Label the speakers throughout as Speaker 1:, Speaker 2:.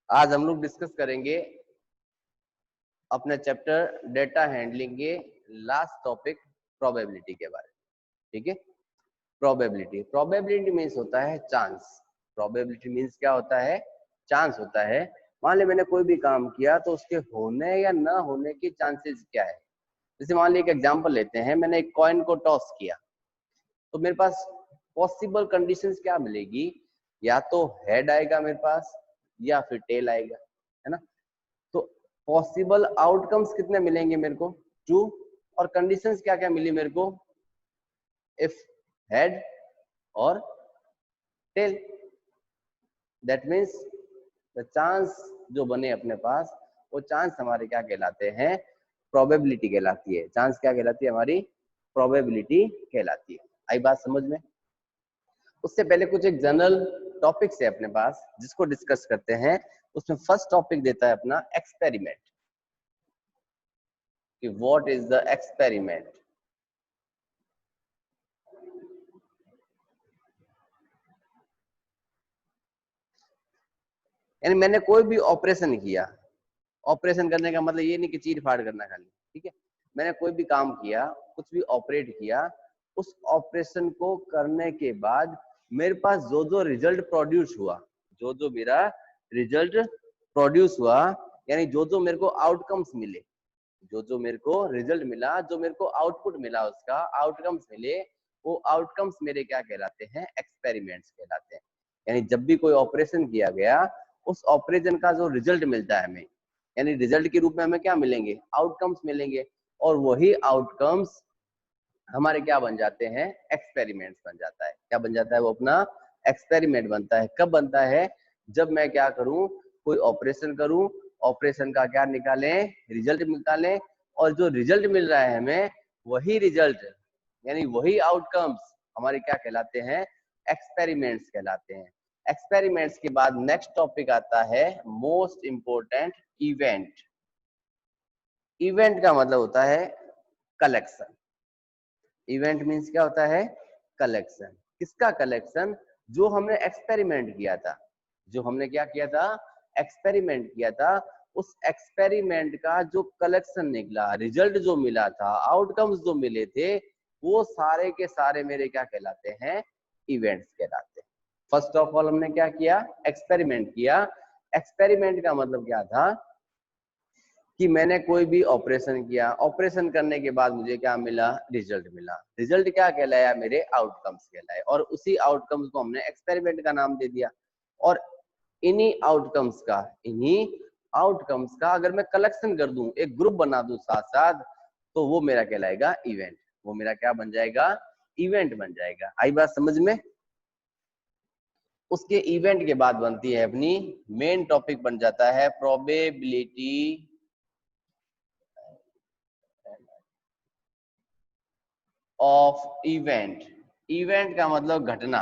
Speaker 1: आज हम लोग डिस्कस करेंगे अपने चैप्टर डेटा हैंडलिंग के लास्ट टॉपिक प्रोबेबिलिटी के बारे में। ठीक है, प्रोबेबिलिटी मीन्स होता है चांस। प्रोबेबिलिटी मीन्स क्या होता है? चांस होता है। मान ली मैंने कोई भी काम किया तो उसके होने या ना होने की चांसेस क्या है। जैसे मान ली एक एग्जांपल लेते हैं, मैंने एक कॉइन को टॉस किया तो मेरे पास पॉसिबल कंडीशंस क्या मिलेगी? या तो हेड आएगा मेरे पास या फिर टेल आएगा, है ना। तो पॉसिबल आउटकम्स कितने मिलेंगे मेरे को? 2। और कंडीशंस क्या क्या मिली मेरे को? इफ हेड और tail. That means the chance जो बने अपने पास, वो चांस हमारे क्या कहलाते हैं? प्रोबेबिलिटी कहलाती है। चांस क्या कहलाती है? हमारी प्रोबेबिलिटी कहलाती है। आई बात समझ में? उससे पहले कुछ एक जनरल टॉपिक्स है अपने पास जिसको डिस्कस करते हैं। उसमें फर्स्ट टॉपिक देता है अपना एक्सपेरिमेंट, कि व्हाट इज द एक्सपेरिमेंट। यानी मैंने कोई भी ऑपरेशन किया, ऑपरेशन करने का मतलब ये नहीं कि चीर फाड़ करना खाली, ठीक है। मैंने कोई भी काम किया, कुछ भी ऑपरेट किया, उस ऑपरेशन को करने के बाद मेरे पास जो जो रिजल्ट प्रोड्यूस हुआ, जो जो मेरा रिजल्ट प्रोड्यूस हुआ, यानी जो जो मेरे को आउटकम्स मिले, जो जो मेरे को रिजल्ट मिला, जो मेरे को आउटपुट मिला, उसका आउटकम्स मिले, वो आउटकम्स मेरे क्या कहलाते हैं? एक्सपेरिमेंट्स कहलाते हैं। यानी जब भी कोई ऑपरेशन किया गया, उस ऑपरेशन का जो रिजल्ट मिलता है हमें, यानी रिजल्ट के रूप में हमें क्या मिलेंगे? आउटकम्स मिलेंगे। और वही आउटकम्स हमारे क्या बन जाते हैं? एक्सपेरिमेंट्स बन जाता है। क्या बन जाता है? वो अपना एक्सपेरिमेंट बनता है। कब बनता है? जब मैं क्या करूं? कोई ऑपरेशन करूं, ऑपरेशन का क्या निकालें? रिजल्ट निकालें, और जो रिजल्ट मिल रहा है हमें, वही रिजल्ट यानी वही आउटकम्स हमारे क्या कहलाते हैं? एक्सपेरिमेंट्स कहलाते हैं। एक्सपेरिमेंट्स के बाद नेक्स्ट टॉपिक आता है मोस्ट इंपोर्टेंट, इवेंट। इवेंट का मतलब होता है कलेक्शन। इवेंट मीन्स क्या होता है? कलेक्शन। किसका कलेक्शन? जो हमने एक्सपेरिमेंट किया था। जो हमने क्या किया था? एक्सपेरिमेंट किया था। उस एक्सपेरिमेंट का जो कलेक्शन निकला, रिजल्ट जो मिला था, आउटकम्स जो मिले थे, वो सारे के सारे मेरे क्या कहलाते हैं? इवेंट्स कहलाते हैं। फर्स्ट ऑफ ऑल हमने क्या किया? एक्सपेरिमेंट किया। एक्सपेरिमेंट का मतलब क्या था? कि मैंने कोई भी ऑपरेशन किया, ऑपरेशन करने के बाद मुझे क्या मिला? रिजल्ट मिला। रिजल्ट क्या कहलाया? मेरे आउटकम्स कहलाए। और उसी आउटकम्स को हमने एक्सपेरिमेंट का नाम दे दिया। और इन्हीं आउटकम्स का अगर मैं कलेक्शन कर दूं, एक ग्रुप बना दूं साथ साथ, तो वो मेरा कहलाएगा इवेंट। वो मेरा क्या बन जाएगा? इवेंट बन जाएगा। आई बात समझ में? उसके इवेंट के बाद बनती है अपनी मेन टॉपिक, बन जाता है प्रोबेबिलिटी ऑफ इवेंट। इवेंट का मतलब घटना,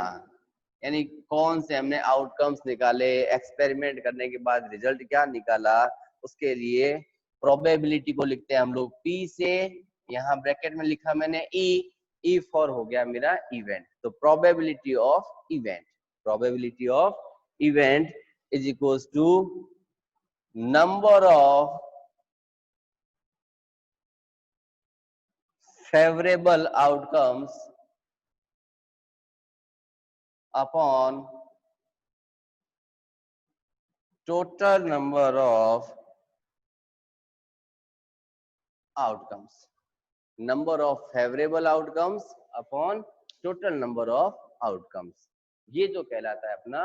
Speaker 1: यानी कौन से हमने आउटकम्स निकाले, एक्सपेरिमेंट करने के बाद रिजल्ट क्या निकाला, उसके लिए प्रोबेबिलिटी को लिखते हैं हम लोग पी से। यहाँ ब्रैकेट में लिखा मैंने ई फॉर हो गया मेरा इवेंट। तो probability of event, probability of event is equals to number of favorable outcomes upon total number of outcomes. Number of favorable outcomes upon total number of outcomes. ये जो कहलाता है अपना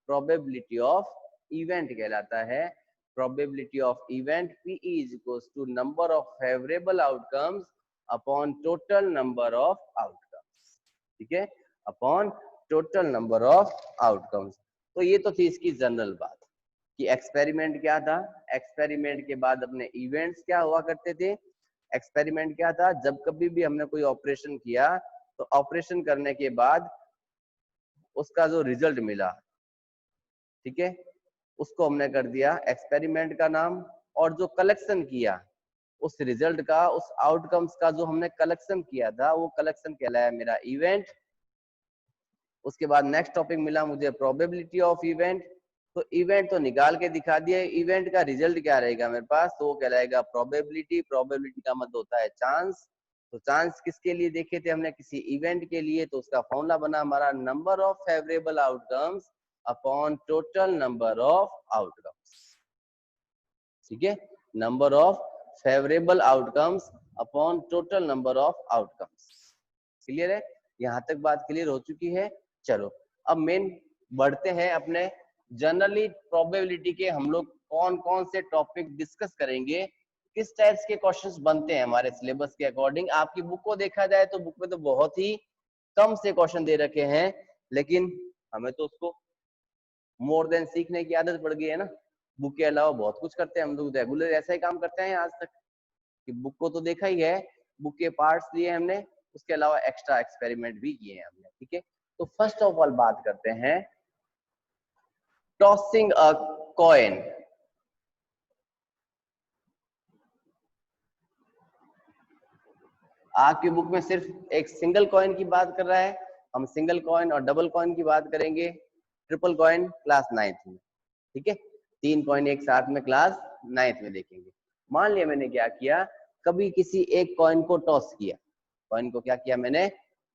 Speaker 1: probability of event कहलाता है। probability of event PE is equals to number of favorable outcomes upon total number of outcomes. ठीक है, upon total number of outcomes. तो ये तो थी इसकी जनरल बात कि एक्सपेरिमेंट क्या था। एक्सपेरिमेंट के बाद अपने इवेंट्स क्या हुआ करते थे। एक्सपेरिमेंट क्या था? जब कभी भी हमने कोई ऑपरेशन किया, तो ऑपरेशन करने के बाद उसका जो रिजल्ट मिला, ठीक है, उसको हमने कर दिया एक्सपेरिमेंट का नाम। और जो कलेक्शन किया उस रिजल्ट का, उस आउटकम्स का जो हमने कलेक्शन किया था, वो कलेक्शन कहलाया मेरा इवेंट। उसके बाद नेक्स्ट टॉपिक मिला मुझे प्रोबेबिलिटी ऑफ इवेंट। तो इवेंट तो निकाल के दिखा दिया, इवेंट का रिजल्ट क्या रहेगा मेरे पास, तो वो कहलाएगा प्रोबेबिलिटी। प्रोबेबिलिटी का मतलब होता है चांस। तो चांस किसके लिए देखे थे हमने, किसी इवेंट के लिए, तो उसका फॉर्मूला बना हमारा number of favourable outcomes upon total number of outcomes. ठीक है, number of favourable outcomes upon total number of outcomes. Clear है, यहां तक बात क्लियर हो चुकी है। चलो अब मेन बढ़ते हैं अपने जनरली प्रोबेबिलिटी के। हम लोग कौन कौन से टॉपिक डिस्कस करेंगे, किस टाइप्स के क्वेश्चंस बनते हैं हमारे सिलेबस के अकॉर्डिंग। आपकी बुक को देखा जाए तो बुक में तो बहुत ही कम से क्वेश्चन दे रखे हैं, लेकिन हमें तो उसको मोर देन सीखने की आदत पड़ गई है ना। बुक के अलावा बहुत कुछ करते हैं हम लोग, रेगुलर ऐसा ही काम करते हैं आज तक कि बुक को तो देखा ही है, बुक के पार्ट्स लिए हमने, उसके अलावा एक्स्ट्रा एक्सपेरिमेंट भी किए हैं हमने। ठीक है, तो फर्स्ट ऑफ ऑल बात करते हैं टॉसिंग अ कॉइन। आपकी बुक में सिर्फ एक सिंगल कॉइन की बात कर रहा है, हम सिंगल कॉइन और डबल कॉइन की बात करेंगे ट्रिपल कॉइन क्लास 9th में। ठीक है, 3 कॉइन एक साथ में क्लास 9th में देखेंगे। मान लिया मैंने क्या किया, कभी किसी एक कॉइन को टॉस किया, कॉइन को क्या किया मैंने,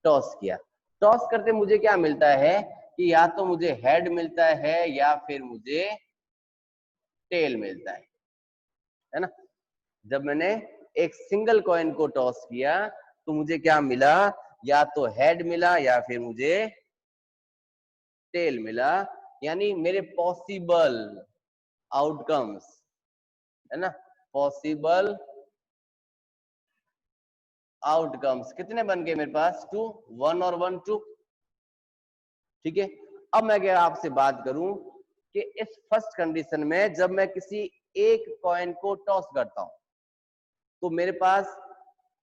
Speaker 1: टॉस किया। टॉस करते मुझे क्या मिलता है कि या तो मुझे हेड मिलता है या फिर मुझे टेल मिलता है ना। जब मैंने एक सिंगल कॉइन को टॉस किया तो मुझे क्या मिला, या तो हेड मिला या फिर मुझे टेल मिला। यानी मेरे पॉसिबल आउटकम्स है ना, पॉसिबल आउटकम्स कितने बन गए मेरे पास, 2, 1 और 1 2। ठीक है, अब मैं क्या आपसे बात करूं कि इस फर्स्ट कंडीशन में जब मैं किसी एक कॉइन को टॉस करता हूं तो मेरे पास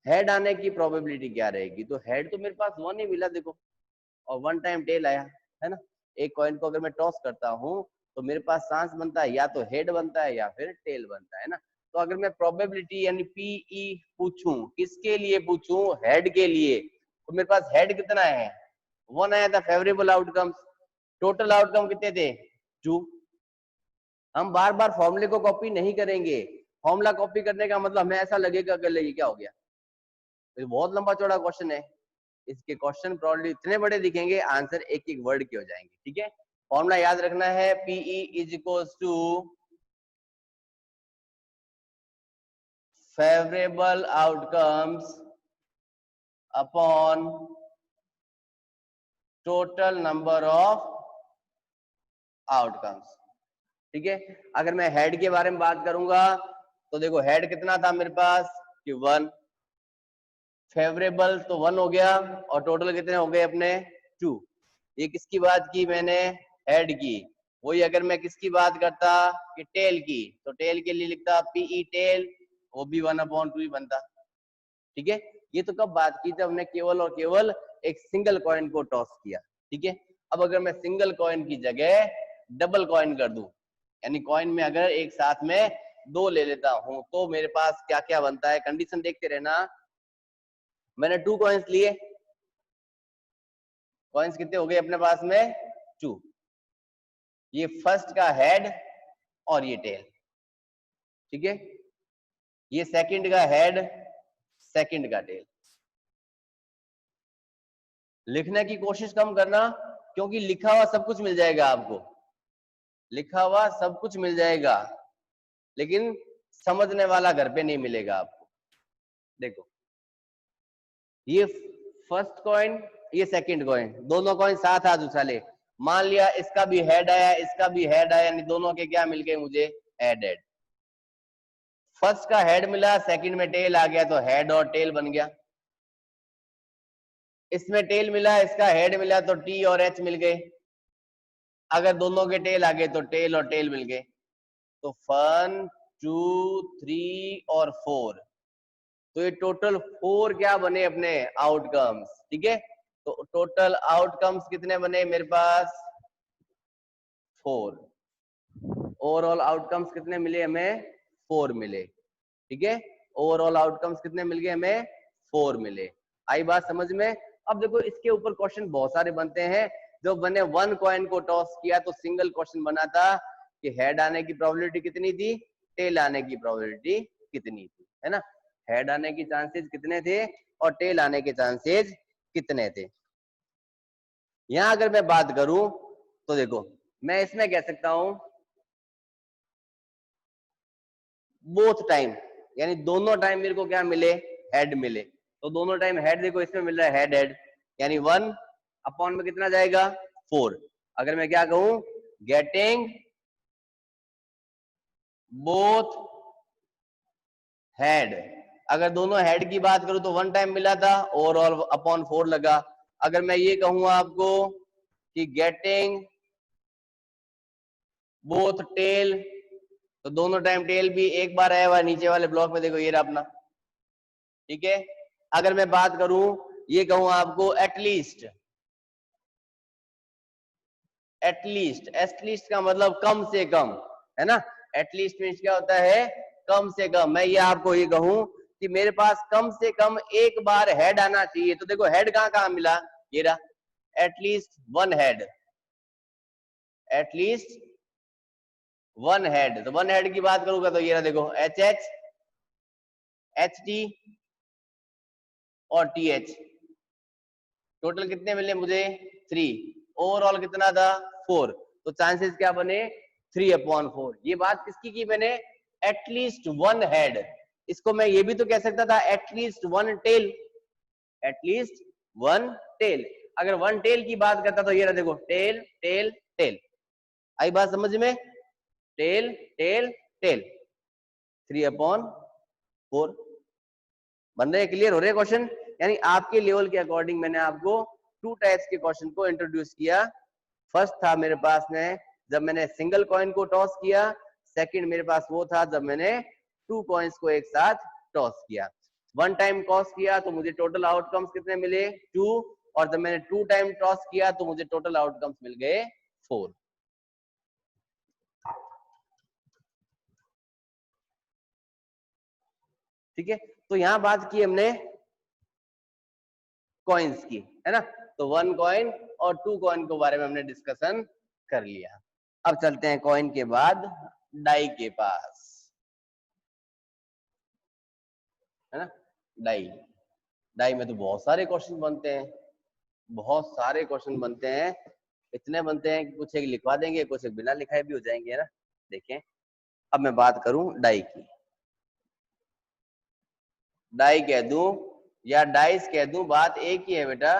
Speaker 1: हेड आने की प्रोबेबिलिटी क्या रहेगी, तो हेड तो मेरे पास 1 ही मिला देखो, और 1 टाइम टेल आया है ना। एक कॉइन को अगर मैं टॉस करता हूं तो मेरे पास चांस बनता है या तो हेड बनता है या फिर टेल बनता है ना। तो अगर मैं प्रोबेबिलिटी यानी पीई पूछूं, किसके लिए पूछूं, हेड के लिए, तो मेरे पास हेड कितना है, 1 आया था फेवरेबल आउटकम्स। टोटल आउटकम कितने थे, 2। हम बार बार फॉर्मूले को कॉपी नहीं करेंगे, फॉर्मूला कॉपी करने का मतलब हमें ऐसा लगेगा कि ये क्या हो गया, तो बहुत लंबा चौड़ा क्वेश्चन है। इसके क्वेश्चन प्रॉब्लम इतने बड़े दिखेंगे, आंसर एक एक वर्ड के हो जाएंगे। ठीक है, फॉर्मूला याद रखना है, PE is equals to favourable outcomes upon total number of outcomes. ठीक है, अगर मैं हेड के बारे में बात करूंगा तो देखो हेड कितना था मेरे पास कि 1, फेवरेबल तो 1 हो गया, और टोटल कितने हो गए अपने 2। ये किसकी बात की मैंने, हेड की। वही अगर मैं किसकी बात करता कि टेल की, तो टेल के लिए लिखता पीई टेल, वो भी 1/2 ही बनता। ठीक है, ये तो कब बात की जब हमने केवल और केवल एक सिंगल कॉइन को टॉस किया। ठीक है, अब अगर मैं सिंगल कॉइन की जगह डबल कॉइन कर दूं, यानी कॉइन में अगर एक साथ में 2 ले लेता हूं, तो मेरे पास क्या क्या बनता है, कंडीशन देखते रहना। मैंने 2 कॉइन्स लिए, कॉइन्स कितने हो गए अपने पास में, 2। ये फर्स्ट का हेड और ये टेल। ठीक है, ये सेकंड का हेड, सेकंड का टेल। लिखने की कोशिश कम करना, क्योंकि लिखा हुआ सब कुछ मिल जाएगा आपको, लिखा हुआ सब कुछ मिल जाएगा, लेकिन समझने वाला घर पे नहीं मिलेगा आपको। देखो ये फर्स्ट कॉइन, ये सेकंड कॉइन, दोनों कॉइन साथ हाथ उछाले, मान लिया इसका भी हेड आया, इसका भी हेड आया, यानी दोनों के क्या मिल गए मुझे, हेड हेड। फर्स्ट का हेड मिला, सेकंड में टेल आ गया, तो हेड और टेल बन गया। इसमें टेल मिला, इसका हेड मिला, तो टी और एच मिल गए। अगर दोनों के टेल आ गए तो टेल और टेल मिल गए। तो 1 2 3 और 4, तो ये टोटल 4 क्या बने अपने आउटकम्स। ठीक है, तो टोटल आउटकम्स कितने बने मेरे पास, 4। ओवरऑल आउटकम्स कितने मिले हमें, 4 मिले। ठीक है, ओवरऑल आउटकम्स कितने मिल गए हमें, 4 मिले। आई बात समझ में। अब देखो इसके ऊपर क्वेश्चन बहुत सारे बनते हैं। जो मैंने 1 कॉइन को टॉस किया तो सिंगल क्वेश्चन बना था कि हेड आने की प्रोबेबिलिटी कितनी थी, टेल आने की प्रोबेबिलिटी कितनी थी, है ना। हेड आने की चांसेस कितने थे और टेल आने के चांसेस कितने थे। यहां अगर मैं बात करूं तो देखो मैं इसमें कह सकता हूं बोथ टाइम, यानी दोनों टाइम मेरे को क्या मिले, हेड मिले। तो दोनों टाइम हेड, देखो इसमें मिल रहा है हेड हेड, यानी 1 अपॉन में कितना जाएगा 4। अगर मैं क्या कहूं, गेटिंग बोथ हेड, अगर दोनों हेड की बात करूं तो 1 टाइम मिला था, ओवरऑल अपॉन 4 लगा। अगर मैं ये कहूं आपको कि गेटिंग बोथ टेल, तो दोनों टाइम टेल भी एक बार आया हुआ नीचे वाले ब्लॉक में, देखो ये रहा अपना, ठीक है। अगर मैं बात करूं, ये कहूं आपको एटलीस्ट, एटलीस्ट का मतलब कम से कम, है ना। एटलीस्ट मीन्स क्या होता है, कम से कम। मैं ये आपको ये कहूं कि मेरे पास कम से कम एक बार हेड आना चाहिए, तो देखो हेड कहां कहां मिला, ये रहा, एटलीस्ट 1 हेड, एटलीस्ट 1 हेड। तो 1 हेड की बात करूंगा तो ये रहा, देखो एच एच, एच टी और टी एच, टोटल कितने मिले मुझे 3, ओवरऑल कितना था 4। तो चांसेस क्या बने 3/4। ये बात किसकी की मैंने, एटलीस्ट 1 हेड। इसको मैं ये भी तो कह सकता था एटलीस्ट 1 टेल, एटलीस्ट 1 टेल। अगर 1 टेल की बात करता तो ये रहा, देखो टेल टेल टेल, आई बात समझ में, टेल टेल टेल, 3/4 बन रहे, क्लियर हो रहे क्वेश्चन। यानी आपके लेवल के अकॉर्डिंग मैंने आपको 2 टाइप्स के क्वेश्चन को इंट्रोड्यूस किया। फर्स्ट था मेरे पास में जब मैंने सिंगल कॉइन को टॉस किया, सेकंड मेरे पास वो था जब मैंने 2 कॉइन्स को एक साथ टॉस किया। 1 टाइम टॉस किया तो मुझे टोटल आउटकम्स कितने मिले 2, और जब मैंने 2 टाइम टॉस किया तो मुझे टोटल आउटकम्स मिल गए 4। ठीक है, तो यहां बात की हमने कॉइन्स की, है ना। तो 1 कॉइन और 2 कॉइन के बारे में हमने डिस्कशन कर लिया। अब चलते हैं कॉइन के बाद डाई के पास, है ना। डाई, डाई में तो बहुत सारे क्वेश्चन बनते हैं, बहुत सारे क्वेश्चन बनते हैं, इतने बनते हैं कि कुछ एक लिखवा देंगे, कुछ एक बिना लिखाए भी हो जाएंगे, है ना। देखें, अब मैं बात करूं डाई की, डाई कह दूं या डाइस कह दूं, बात एक ही है बेटा।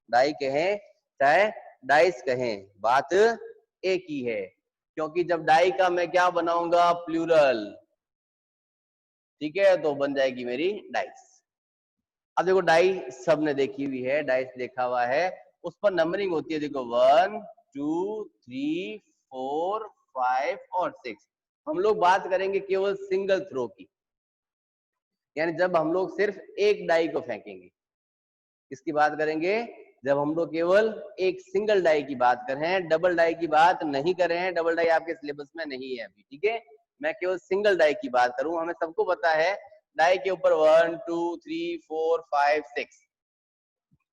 Speaker 1: डाई कहें चाहे डाइस कहें, बात एक ही है, क्योंकि जब डाई का मैं क्या बनाऊंगा प्लूरल, ठीक है, तो बन जाएगी मेरी डाइस। अब देखो डाई सबने देखी हुई है, डाइस देखा हुआ है, उस पर नंबरिंग होती है, देखो 1 2 3 4 5 और 6। हम लोग बात करेंगे केवल सिंगल थ्रो की, यानी जब हम लोग सिर्फ एक डाई को फेंकेंगे। किसकी बात करेंगे, जब हम लोग केवल एक सिंगल डाई की बात कर रहे हैं, डबल डाई की बात नहीं कर रहे हैं, डबल डाई आपके सिलेबस में नहीं है अभी, ठीक है। मैं केवल सिंगल डाई की बात करूं, हमें सबको पता है डाई के ऊपर 1 2 3 4 5 6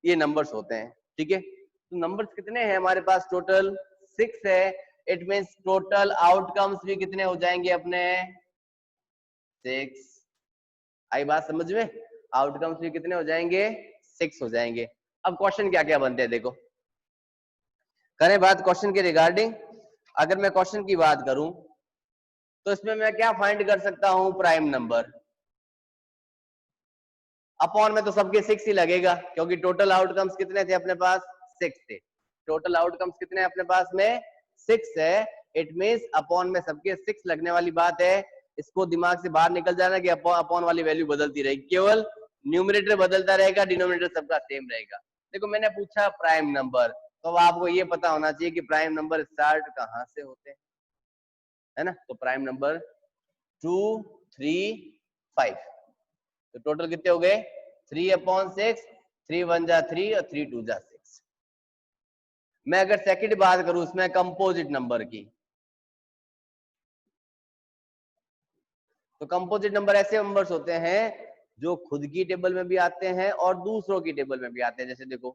Speaker 1: ये नंबर्स होते हैं, ठीक है। तो नंबर्स कितने हैं हमारे पास, टोटल 6 है। इट मींस टोटल आउटकम्स भी कितने हो जाएंगे अपने 6। आई बात समझ में, आउटकम्स भी कितने हो जाएंगे 6 हो जाएंगे। अब क्वेश्चन क्या क्या बनते हैं, देखो करें बात क्वेश्चन के रिगार्डिंग। अगर मैं क्वेश्चन की बात करूं तो इसमें मैं क्या फाइंड कर सकता हूं, प्राइम नंबर। अपॉन में तो सबके 6 ही लगेगा, क्योंकि टोटल आउटकम्स कितने थे अपने पास 6 थे। टोटल आउटकम्स कितने अपने पास में 6 है। इट मींस अपॉन में सबके 6 लगने वाली बात है। इसको दिमाग से बाहर निकल जाना कि अपॉन वाली वैल्यू बदलती रहेगी, केवल न्यूमरेटर बदलता रहेगा, डिनोमिनेटर सबका सेम रहेगा। देखो मैंने पूछा प्राइम नंबर, तो अब आपको ये पता होना चाहिए कि प्राइम नंबर स्टार्ट कहां से होते हैं, है ना। तो प्राइम नंबर 2 3 5, तो टोटल कितने हो गए 3/6, 3 1 जा 3 और 3 2 जा 6। मैं अगर सेकंड बात करूं उसमें कंपोजिट नंबर की, तो कंपोजिट नंबर ऐसे नंबर्स होते हैं जो खुद की टेबल में भी आते हैं और दूसरों की टेबल में भी आते हैं। जैसे देखो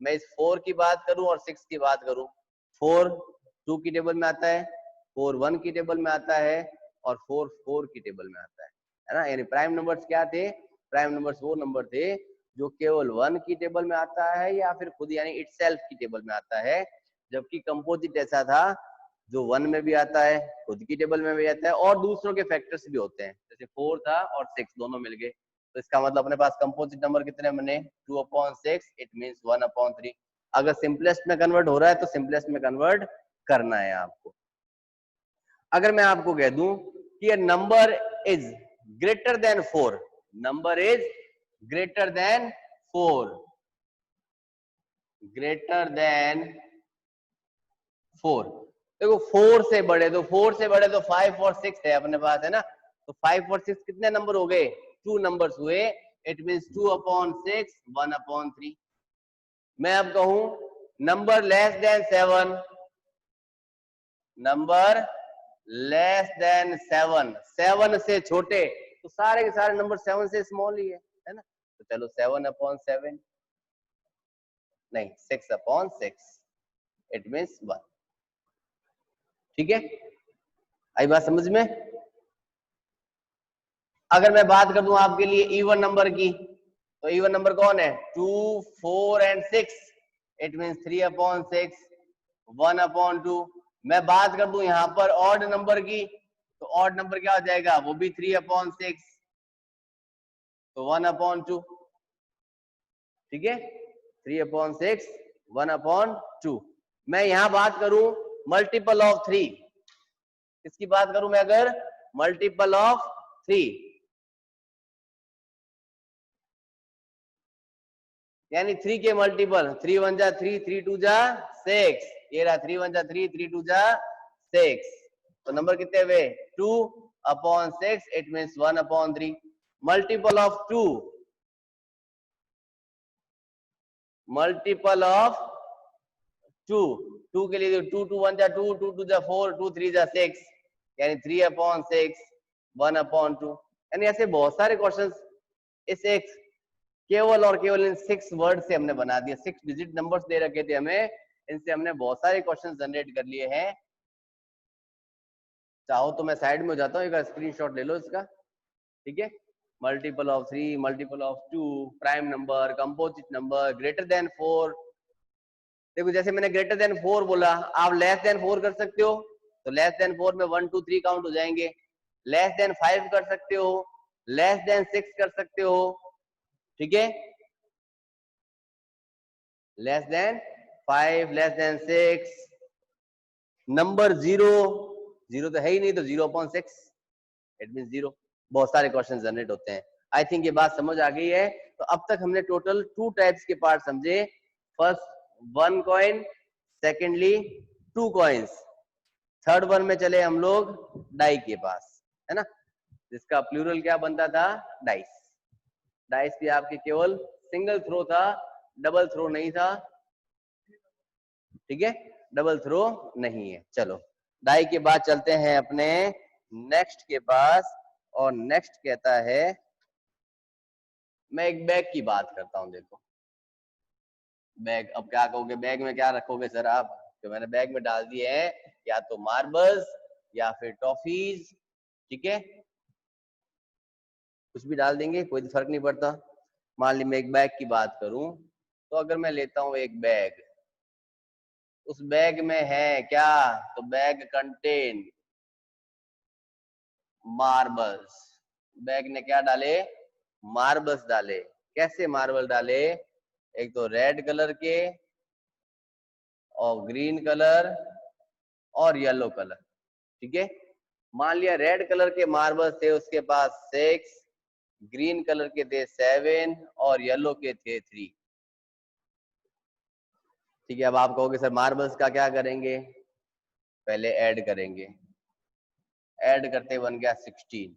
Speaker 1: मैं इस 4 की बात करूं और 6 की बात करूं, 4 2 की टेबल में आता है, 4 1 की टेबल में आता है और 4 4 की टेबल में आता है ना। यानी प्राइम नंबर्स क्या थे, प्राइम नंबर्स वो नंबर थे जो केवल 1 की टेबल में आता है या फिर खुद यानी इटसेल्फ की टेबल में आता है, जबकि कंपोजिट ऐसा था जो 1 में भी आता है, खुद की टेबल में भी आता है और दूसरों के फैक्टर्स भी होते हैं, जैसे 4 था और 6 दोनों मिल गए, तो इसका मतलब अपने पास कंपोजिट नंबर कितने बने, 2/6, इट मींस 1/3। अगर सिंपलेस्ट में कन्वर्ट हो रहा है तो सिंपलेस्ट में कन्वर्ट करना है आपको। अगर मैं आपको कह दूं कि a number is greater than 4, number is greater than 4, greater than 4, देखो 4 से बड़े, तो 4 से बड़े तो 5 और 6 है अपने पास, है ना, तो 5 और 6 कितने नंबर हो गए, 2 नंबर्स हुए, इट मींस 2/6 1/3। मैं अब कहूं number less than 7, number less than 7, 7 से छोटे, तो सारे के सारे नंबर 7 से स्मॉल ही है ना, तो चलो 7/7 नहीं 6/6, इट मींस 1। ठीक है, आई बात समझ में। अगर मैं बात कर दूं आपके लिए इवन नंबर की, तो इवन नंबर कौन है, 2 4 एंड 6, इट मींस 3/6 1/2। मैं बात कर दूं यहां पर ऑड नंबर की, तो ऑड नंबर क्या हो जाएगा, वो भी 3/6, तो 1/2। ठीक है, 3/6 1/2। मैं यहां बात करूं मल्टीपल ऑफ 3, किसकी बात करूं मैं, अगर मल्टीपल ऑफ 3, यानी 3 के मल्टीपल, 3 1 जा 3, 3 2 जा 6, ये रहा 3 1 जा 3, 3 2 जा 6, तो नंबर कितने हुए, 2/6, it means 1/3। Multiple of 2, multiple of 2, 2 के लिए 2 2 1 जा 2, 2 2 जा 4, 2 3 जा 6, यानी 3/6 1/2। यानी ऐसे बहुत सारे क्वेश्चंस इस एक केवल और केवल इन 6 वर्ड से हमने बना दिया, 6 डिजिट नंबर्स दे रखे थे हमें, इनसे हमने बहुत सारे क्वेश्चंस जनरेट कर लिए हैं। चाहो तो मैं साइड में हो जाता हूँ, एक स्क्रीनशॉट ले लो इसका। ठीक है, multiple of 3, multiple of 2, prime number, composite number, greater than 4। देखो जैसे मैंने ग्रेटर देन 4 बोला, आप लेस देन 4 कर सकते हो, तो लेस देन 4 में 1 2 3 काउंट हो जाएंगे। लेस देन 5 कर सकते हो, लेस देन 6 कर सकते हो। ठीक है, less than 5, less then 6, number 0 0 तो है ही नहीं, तो 0/6, इट मींस 0। बहुत सारे क्वेश्चन जनरेट होते हैं। आई थिंक ये बात समझ आ गई है। तो अब तक हमने टोटल 2 टाइप्स के पार्ट समझे, first 1 coin, secondly 2 coins, third one में चले हम लोग डाई के पास, है ना, जिसका प्लूरल क्या बनता था, डाइस। डाइस भी आपके केवल सिंगल थ्रो था, डबल थ्रो नहीं था। ठीक है, डबल थ्रो नहीं है। चलो डाई के बाद चलते हैं अपने नेक्स्ट के पास, और नेक्स्ट कहता है, मैं एक बैग की बात करता हूं। देखो बैग, अब क्या कहोगे, बैग में क्या रखोगे सर आप, तो मैंने बैग में डाल दिए हैं या तो मार्बल्स या फिर टॉफीज। ठीक है, कुछ भी डाल देंगे, कोई फर्क नहीं पड़ता। मान ली मैं एक बैग की बात करूं, तो अगर मैं लेता हूं एक बैग, उस बैग में है क्या, तो बैग कंटेन मार्बल्स। बैग ने क्या डाले, मार्बल्स डाले। कैसे मार्बल डाले, एक तो रेड कलर के और ग्रीन कलर और येलो कलर। ठीक है, मान लिया रेड कलर के मार्बल्स थे उसके पास 6, ग्रीन कलर के थे 7 और येलो के थे 3। ठीक है, अब आप कहोगे सर मार्बल्स का क्या करेंगे, पहले ऐड करेंगे, ऐड करते बन गया 16।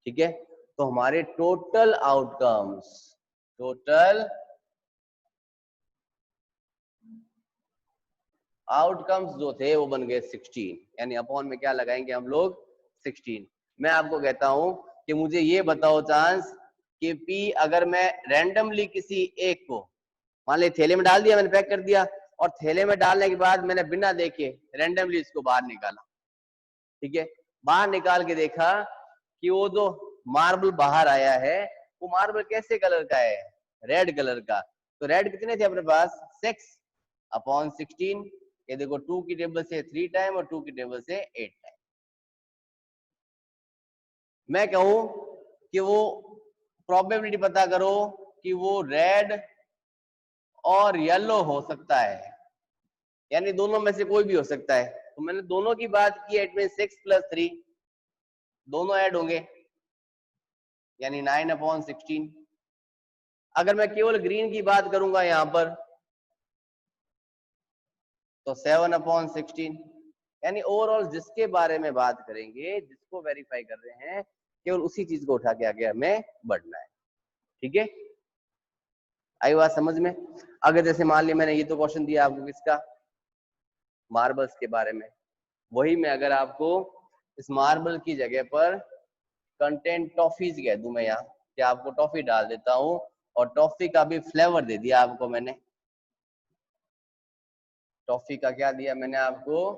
Speaker 1: ठीक है, तो हमारे टोटल आउटकम्स, टोटल आउटकम्स जो थे वो बन गए 16, यानी अपॉन में क्या लगाएंगे हम लोग, 16। मैं आपको कहता हूं कि मुझे ये बताओ चांस कि पी अगर मैं रैंडमली किसी एक को, मान ली थैले में डाल दिया, मैंने पैक कर दिया, और थैले में डालने के बाद मैंने बिना देखे रैंडमली इसको बाहर निकाला, ठीक है, बाहर निकाल के देखा कि वो जो मार्बल बाहर आया है वो मार्बल कैसे कलर का है, रेड कलर का। तो रेड कितने थे अपने पास, 6/16। ये देखो 2 की टेबल से 3 टाइम और 2 की टेबल से 8 टाइम। मैं कहूं कि वो प्रोबेबिलिटी पता करो कि वो रेड और येलो हो सकता है, यानी दोनों में से कोई भी हो सकता है। तो मैंने दोनों की बात की, इट मीन 6 + 3 दोनों ऐड होंगे, यानी 9/16। अगर मैं केवल ग्रीन की बात करूंगा यहां पर तो 7/16, यानी ओवरऑल जिसके बारे में बात करेंगे, जिसको वेरीफाई कर रहे हैं, केवल उसी चीज को उठा के आगे हमें बढ़ना है। ठीक है, आई बात समझ में। अगर जैसे मान लिया मैंने ये तो क्वेश्चन दिया आपको किसका, मार्बल्स के बारे में, वही मैं अगर आपको इस मार्बल की जगह पर कंटेंट टॉफीज कह दूं मैं यहाँ, कि आपको टॉफी डाल देता हूँ और टॉफी का भी फ्लेवर दे दिया आपको मैंने। टॉफी का क्या दिया मैंने आपको,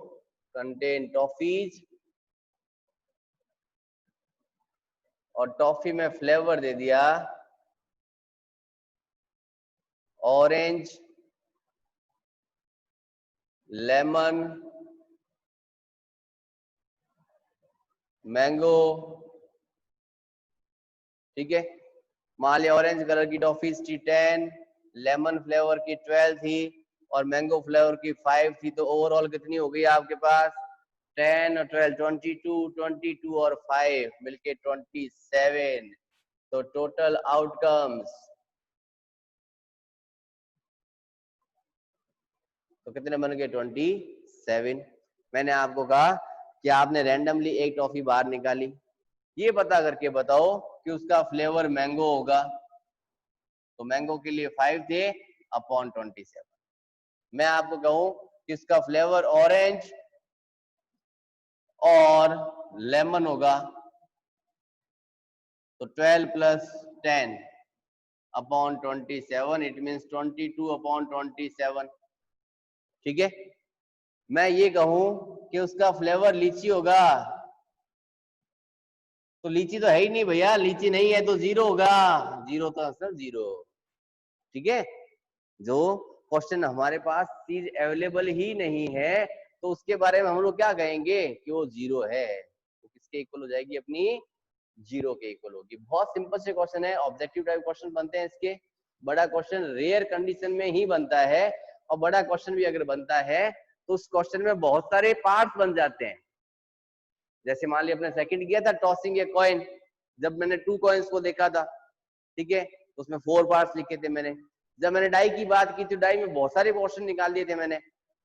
Speaker 1: कंटेंट टॉफीज, और टॉफी में फ्लेवर दे दिया ऑरेंज, लेमन, मैंगो। ठीक है, मान लिया ऑरेंज कलर की टॉफी थी 10, लेमन फ्लेवर की 12 थी और मैंगो फ्लेवर की 5 थी। तो ओवरऑल कितनी हो गई आपके पास, 10 और 12 22 और 5 मिलके 27। तो टोटल आउटकम्स तो कितने बन गए, 27। मैंने आपको कहा कि आपने रैंडमली एक टॉफी बाहर निकाली, ये पता करके बताओ कि उसका फ्लेवर मैंगो होगा। तो मैंगो के लिए 5 थे अपॉन 27। मैं आपको कहूं कि इसका फ्लेवर ऑरेंज और लेमन होगा, तो 12 + 10 अपॉन 27, इट मीन्स 22/27। ठीक है, मैं ये कहूं कि उसका फ्लेवर लीची होगा, तो लीची तो है ही नहीं भैया, लीची नहीं है तो 0 होगा, 0 तो आंसर 0। ठीक है, जो क्वेश्चन हमारे पास चीज अवेलेबल ही नहीं है तो उसके बारे में हम लोग क्या कहेंगे कि वो 0 है, तो किसके इक्वल हो जाएगी अपनी, 0 के इक्वल होगी। बहुत सिंपल से क्वेश्चन है, ऑब्जेक्टिव टाइप क्वेश्चन बनते हैं इसके। बड़ा क्वेश्चन रेयर कंडीशन में ही बनता है, और बड़ा क्वेश्चन भी अगर बनता है तो उस क्वेश्चन में बहुत सारे पार्ट्स बन जाते हैं। जैसे मान लिया अपने सेकंड किया था टॉसिंग ए कॉइन, जब मैंने 2 कॉइन्स को देखा था, ठीक है, तो उसमें 4 पार्ट्स लिखे थे मैंने। जब मैंने डाई की बात की तो डाई में बहुत सारे क्वेश्चन निकाल दिए थे मैंने।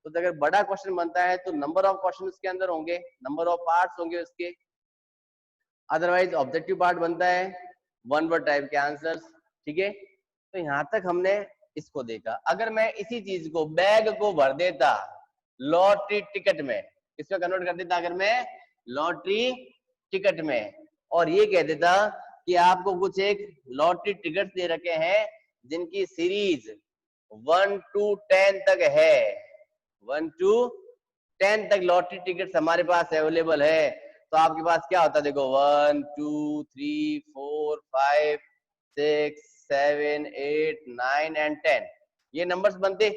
Speaker 1: तो अगर बड़ा क्वेश्चन बनता है तो नंबर ऑफ क्वेश्चन उसके अंदर होंगे, नंबर ऑफ पार्ट्स होंगे उसके। अदरवाइज ऑब्जेक्टिव पार्ट बनता है 1 वर्ड टाइप के आंसर्स। ठीक है, तो यहां तक हमने इसको देखा। अगर मैं इसी चीज को बैग को भर देता लॉटरी टिकट में, इसमें कन्वर्ट कर देता, अगर मैं लॉटरी टिकट में, और ये कह देता कि आपको कुछ एक लॉटरी टिकट दे रखे हैं जिनकी सीरीज 1 to 10 तक है, 1 to 10 तक लॉटरी टिकट हमारे पास अवेलेबल है, तो आपके पास क्या होता है, देखो 1 2 3 4 5 6 7 8 9 एंड 10, ये नंबर्स बनते।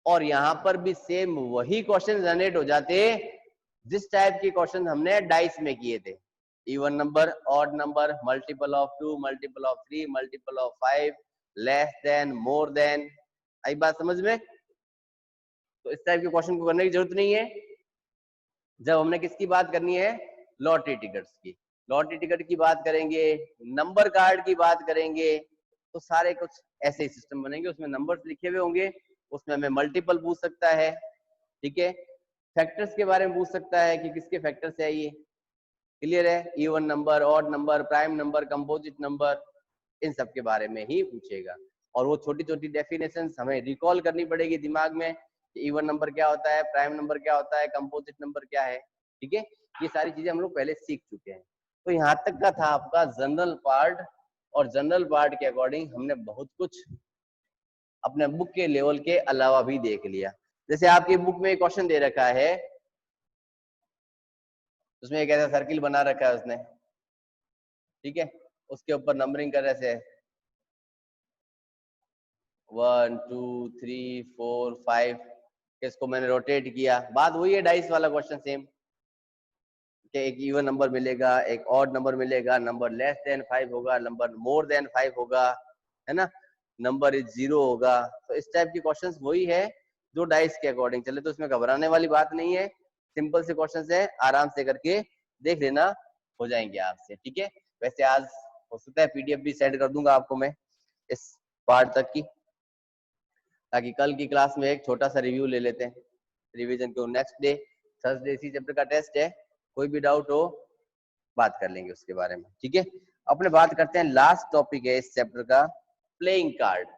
Speaker 1: और यहां पर भी सेम वही क्वेश्चन जनरेट हो जाते जिस टाइप के क्वेश्चन हमने डाइस में किए थे, even number, odd number, multiple of 2, multiple of 3, multiple of 5, less than, more than. आई बात समझ में। तो इस टाइप के क्वेश्चन को करने की जरूरत नहीं है जब हमने किसकी बात करनी है, लॉटरी टिकट्स की। लॉटरी टिकट की बात करेंगे, नंबर कार्ड की बात करेंगे, तो सारे कुछ ऐसे ही सिस्टम बनेंगे, उसमें नंबर्स लिखे हुए होंगे, उसमें हमें मल्टीपल पूछ सकता है। ठीक है, फैक्टर्स के बारे में पूछ सकता है कि किसके फैक्टर्स है ये, क्लियर है, even number, odd number, prime number, composite number, इन सब के बारे में ही पूछेगा। और वो छोटी छोटी डेफिनेशंस हमें रिकॉल करनी पड़ेगी दिमाग में, इवन नंबर क्या होता है, प्राइम नंबर क्या होता है, कंपोजिट नंबर क्या है। ठीक है, ये सारी चीजें हम लोग पहले सीख चुके हैं। तो यहाँ तक का था आपका जनरल पार्ट, और जनरल पार्ट के अकॉर्डिंग हमने बहुत कुछ अपने बुक के लेवल के अलावा भी देख लिया। जैसे आपकी बुक में क्वेश्चन दे रखा है उसमें एक ऐसा सर्किल बना रखा है उसने, ठीक है, उसके ऊपर नंबरिंग कर रहे से 1 2 3 4 5, इसको मैंने रोटेट किया। बात वही है डाइस वाला क्वेश्चन सेम, कि एक इवन नंबर मिलेगा, एक ऑड नंबर मिलेगा, नंबर लेस देन 5 होगा, नंबर मोर देन 5 होगा, है ना, नंबर इज 0 होगा। तो इस टाइप के क्वेश्चंस वही है जो डाइस के अकॉर्डिंग चले, तो इसमें घबराने वाली बात नहीं है, सिंपल से क्वेश्चंस है, आराम से करके देख लेना, हो जाएंगे आपसे, ठीक है। वैसे आज हो सकता है पीडीएफ भी सेंड कर दूंगा आपको मैं इस पार्ट तक की, ताकि कल की क्लास में एक छोटा सा रिव्यू ले लेते हैं रिवीजन को। नेक्स्ट डे थर्सडे इसी चैप्टर का टेस्ट है, कोई भी डाउट हो बात कर लेंगे उसके बारे में, ठीक है। अपने बात करते हैं, लास्ट टॉपिक है इस चैप्टर का, playing card.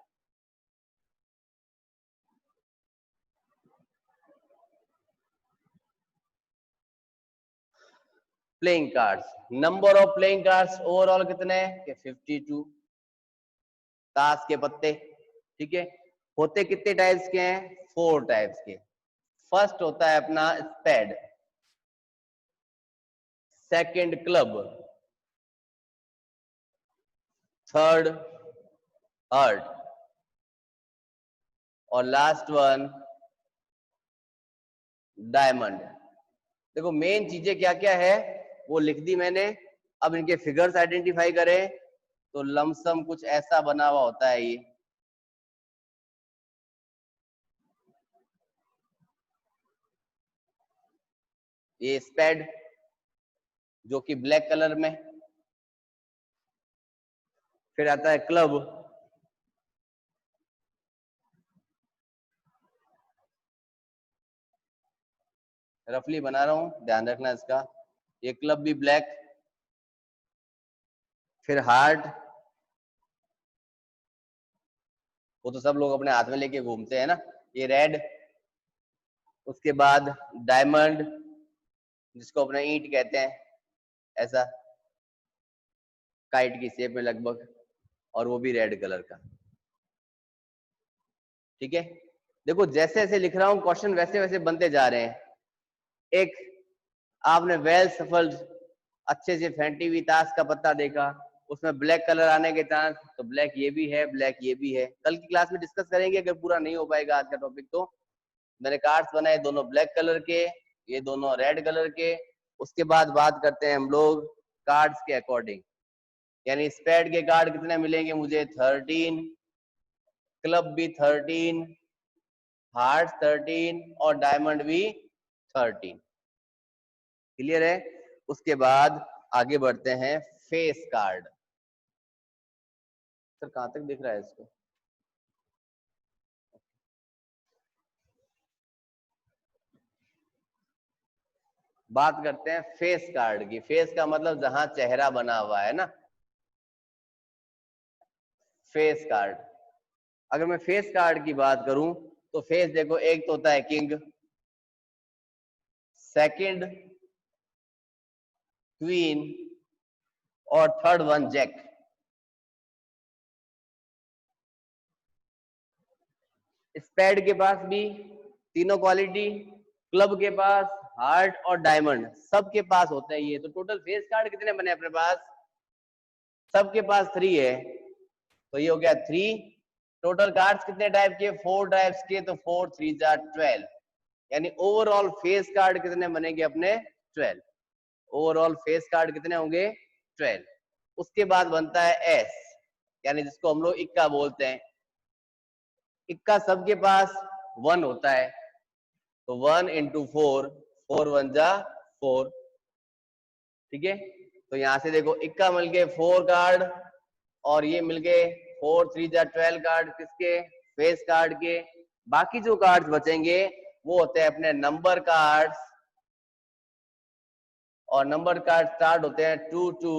Speaker 1: Playing cards, number of playing cards overall कितने हैं? 52 ताश के पत्ते, ठीक है। होते कितने टाइप्स के हैं? 4 टाइप्स के। फर्स्ट होता है अपना spade, second club, third heart, और लास्ट वन डायमंड। देखो मेन चीजें क्या क्या है वो लिख दी मैंने, अब इनके फिगर्स आइडेंटिफाई करें तो लमसम कुछ ऐसा बना हुआ होता है ये स्पेड जो कि ब्लैक कलर में, फिर आता है क्लब, रफली बना रहा हूं ध्यान रखना इसका, ये क्लब भी ब्लैक, फिर हार्ट, वो तो सब लोग अपने हाथ में लेके घूमते हैं ना, ये रेड, उसके बाद डायमंड जिसको अपने ईंट कहते हैं, ऐसा काइट की शेप में लगभग, और वो भी रेड कलर का, ठीक है। देखो जैसे जैसे लिख रहा हूं क्वेश्चन वैसे वैसे बनते जा रहे हैं। एक आपने वेल सफल्ड अच्छे से फेंटी हुई ताश का पत्ता देखा, उसमें ब्लैक कलर आने के चांस, तो ब्लैक ये भी है, ब्लैक ये भी है, कल की क्लास में डिस्कस करेंगे, अगर पूरा नहीं हो पाएगा आज का टॉपिक तो। मैंने कार्ड्स बनाए दोनों ब्लैक कलर के, ये दोनों रेड कलर के। उसके बाद बात करते हैं हम लोग कार्ड्स के अकॉर्डिंग, यानी स्पेड के कार्ड कितने मिलेंगे मुझे? 13, क्लब भी 13, हार्ट 13 और डायमंड भी 13। क्लियर है? उसके बाद आगे बढ़ते हैं फेस कार्ड। सर कहां तक दिख रहा है इसको? बात करते हैं फेस कार्ड की। फेस का मतलब जहां चेहरा बना हुआ है ना, फेस कार्ड। अगर मैं फेस कार्ड की बात करूं तो फेस देखो, एक तो होता है किंग, सेकंड क्वीन, और थर्ड वन जैक। स्पेड के पास भी तीनों क्वालिटी, क्लब के पास, हार्ट और डायमंड, सबके पास होते हैं ये। तो टोटल फेस कार्ड कितने बने अपने पास? सबके पास 3 है, तो ये हो गया 3। टोटल कार्ड्स कितने टाइप के? 4 टाइप्स के, तो 4 3 जा 12, यानी ओवरऑल फेस कार्ड कितने बनेंगे अपने? 12। ओवरऑल फेस कार्ड कितने होंगे? 12। उसके बाद बनता है एस, यानी जिसको हम लोग इक्का बोलते हैं। इक्का सबके पास 1 होता है, तो 1 into 4, 4 1 जा 4, ठीक है। तो यहां से देखो इक्का मिल गए 4 कार्ड, और ये मिल गए 4 3 जा 12 कार्ड, किसके? फेस कार्ड के। बाकी जो कार्ड्स बचेंगे वो होते हैं अपने नंबर कार्ड्स, और नंबर कार्ड स्टार्ट होते हैं 2 to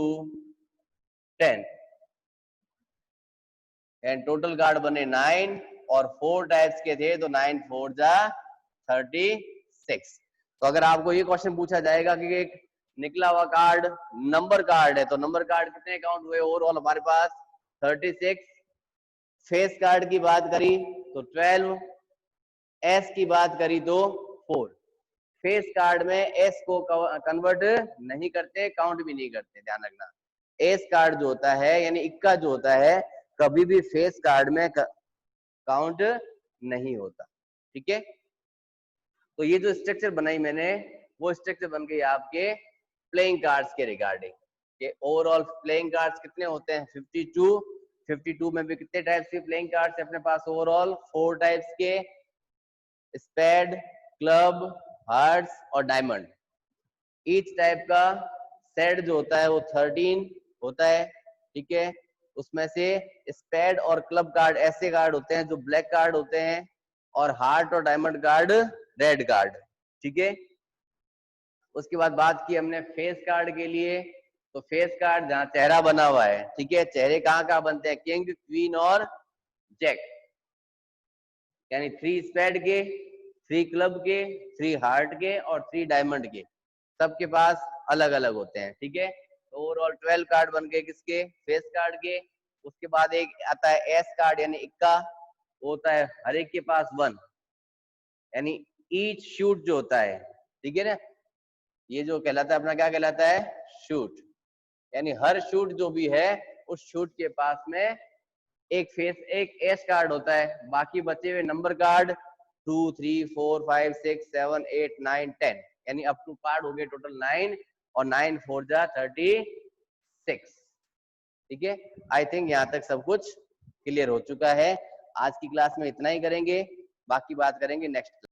Speaker 1: 10, एंड टोटल कार्ड बने 9, और 4 टाइप्स के थे, तो 9 4 जा 36। तो अगर आपको ये क्वेश्चन पूछा जाएगा कि एक निकला हुआ कार्ड नंबर कार्ड है, तो नंबर कार्ड कितने काउंट हुए ओवरऑल हमारे पास? 36। फेस कार्ड की बात करी तो 12, एस की बात करी तो 4, फेस कार्ड में एस को कन्वर्ट नहीं करते, काउंट भी नहीं करते, ध्यान रखना। एस कार्ड जो होता है यानी इक्का जो होता है कभी भी फेस कार्ड में काउंट नहीं होता, ठीक है। तो ये जो स्ट्रक्चर बनाई मैंने वो स्ट्रक्चर बन गई आपके प्लेइंग कार्ड्स के रिगार्डिंग। कि ओवरऑल प्लेइंग कार्ड्स कितने होते हैं 52। 52 में भी कितने टाइप्स के प्लेइंग कार्ड्स है अपने पास ओवरऑल 4 टाइप्स के, स्पेड, क्लब, हार्ट्स और डायमंड। ईच टाइप का सेट जो होता है वो 13 होता है, ठीक है। उसमें से स्पेड और क्लब कार्ड ऐसे कार्ड होते हैं जो ब्लैक कार्ड होते हैं और हार्ट और डायमंड कार्ड रेड कार्ड, ठीक है। उसके बाद बात की हमने फेस कार्ड के लिए, तो फेस कार्ड जहाँ चेहरा बना हुआ है, ठीक है। चेहरे कहाँ कहाँ बनते हैं, किंग, क्वीन और जैक, यानी 3 स्पेड के, 3 क्लब के, 3 हार्ट के और 3 डायमंड के, सबके पास अलग अलग होते हैं, ठीक है। तो ओवरऑल 12 कार्ड बन गए किसके, फेस कार्ड के। उसके बाद एक आता है एस कार्ड यानी इक्का, वो होता है हर एक के पास 1, यानी ईच शूट जो होता है, ठीक है ना, ये जो कहलाता है अपना क्या कहलाता है, शूट। यानी हर शूट जो भी है उस शूट के पास में एक फेस एक एस कार्ड होता है, बाकी बचे हुए नंबर कार्ड 2 3 4 5 6 7 8 9 10, यानी अप टू कार्ड हो गए टोटल 9 और 9 4 जा 36, ठीक है। आई थिंक यहाँ तक सब कुछ क्लियर हो चुका है। आज की क्लास में इतना ही करेंगे, बाकी बात करेंगे नेक्स्ट